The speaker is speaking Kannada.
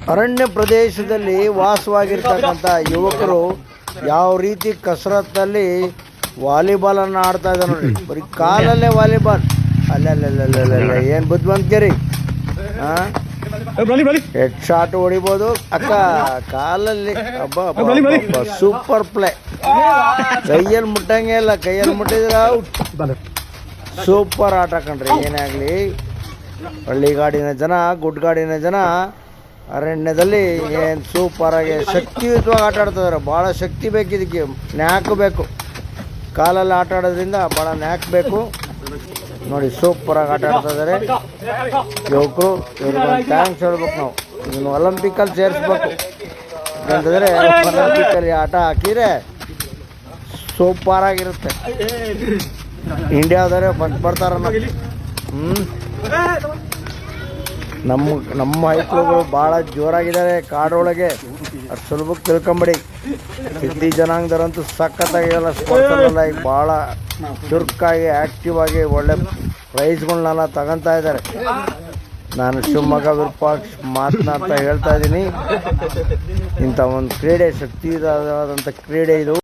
ಅರಣ್ಯ ಪ್ರದೇಶದಲ್ಲಿ ವಾಸವಾಗಿರ್ತಕ್ಕಂಥ ಯುವಕರು ಯಾವ ರೀತಿ ಕಸರತ್ತಲ್ಲಿ ವಾಲಿಬಾಲನ್ನು ಆಡ್ತಾ ಇದ್ದಾರೆ ನೋಡಿ. ಬರೀ ಕಾಲಲ್ಲೇ ವಾಲಿಬಾಲ್. ಅಲ್ಲ ಏನು ಬುದ್ಧಿವಂತಿಕೆರಿ. ಹೆಡ್ ಶಾಟ್ ಹೊಡಿಬೋದು ಅಕ್ಕ ಕಾಲಲ್ಲಿ. Super play. ಕೈಯಲ್ಲಿ ಮುಟ್ಟಂಗೆ ಇಲ್ಲ, ಕೈಯಲ್ಲಿ ಮುಟ್ಟಿದ್ರೆ ಔಟ್. ಸೂಪರ್ ಆಟ ಕಣ್ರಿ. ಏನೇ ಆಗಲಿ, ಹಳ್ಳಿಗಾಡಿನ ಜನ, ಗುಡ್ಗಾಡಿನ ಜನ ಅರಣ್ಯದಲ್ಲಿ ಏನು ಸೂಪರಾಗಿ ಶಕ್ತಿಯುತವಾಗಿ ಆಟ ಆಡ್ತಿದ್ದಾರೆ. ಭಾಳ ಶಕ್ತಿ ಬೇಕು ಇದಕ್ಕೆ, ನ್ಯಾಕ್ ಬೇಕು. ಕಾಲಲ್ಲಿ ಆಟ ಆಡೋದ್ರಿಂದ ಭಾಳ ನ್ಯಾಕ್ ಬೇಕು ನೋಡಿ. ಸೂಪರಾಗಿ ಆಟ ಆಡ್ತಾ ಇದ್ದಾರೆ ಯುವಕರು. ಇವ್ರಿಗೊಂದು ಥ್ಯಾಂಕ್ಸ್ ಹೇಳ್ಬೇಕು ನಾವು. ಇದನ್ನು ಒಲಿಂಪಿಕಲ್ಲಿ ಸೇರಿಸ್ಬೇಕು. ಯಾಕಂತಂದರೆ ಒಲಿಂಪಿಕಲ್ಲಿ ಆಟ ಹಾಕಿದರೆ ಸೂಪರಾಗಿರುತ್ತೆ. ಇಂಡಿಯಾದವರೇ ಬರ್ತಾರನ್ನ. ನಮ್ಮ ಹೈಕ್ಳುಗಳು ಭಾಳ ಜೋರಾಗಿದ್ದಾರೆ ಕಾಡೊಳಗೆ. ಅದು ಸುಲಭಕ್ಕೆ ತಿಳ್ಕೊಂಬಿಡಿ. ಸಿದ್ಧಿ ಜನಾಂಗದವರಂತೂ ಸಖತ್ತಾಗಿರಲ್ಲ ಸ್ಪೋರ್ಟ್ಸಲ್ಲೆಲ್ಲ. ಈಗ ಭಾಳ ಚುರುಕಾಗಿ ಆ್ಯಕ್ಟಿವ್ ಆಗಿ ಒಳ್ಳೆ ಪ್ರೈಸ್ಗಳನ್ನೆಲ್ಲ ತಗೊತಾ ಇದ್ದಾರೆ. ನಾನು ಶಿವಮೊಗ್ಗ ವಿರೂಪಾಕ್ಷ ಮಾತನಾಡ್ತಾ ಹೇಳ್ತಾ ಇದ್ದೀನಿ. ಇಂಥ ಒಂದು ಕ್ರೀಡೆ, ಶಕ್ತಿಯುತವಾದಂಥ ಕ್ರೀಡೆ ಇದು.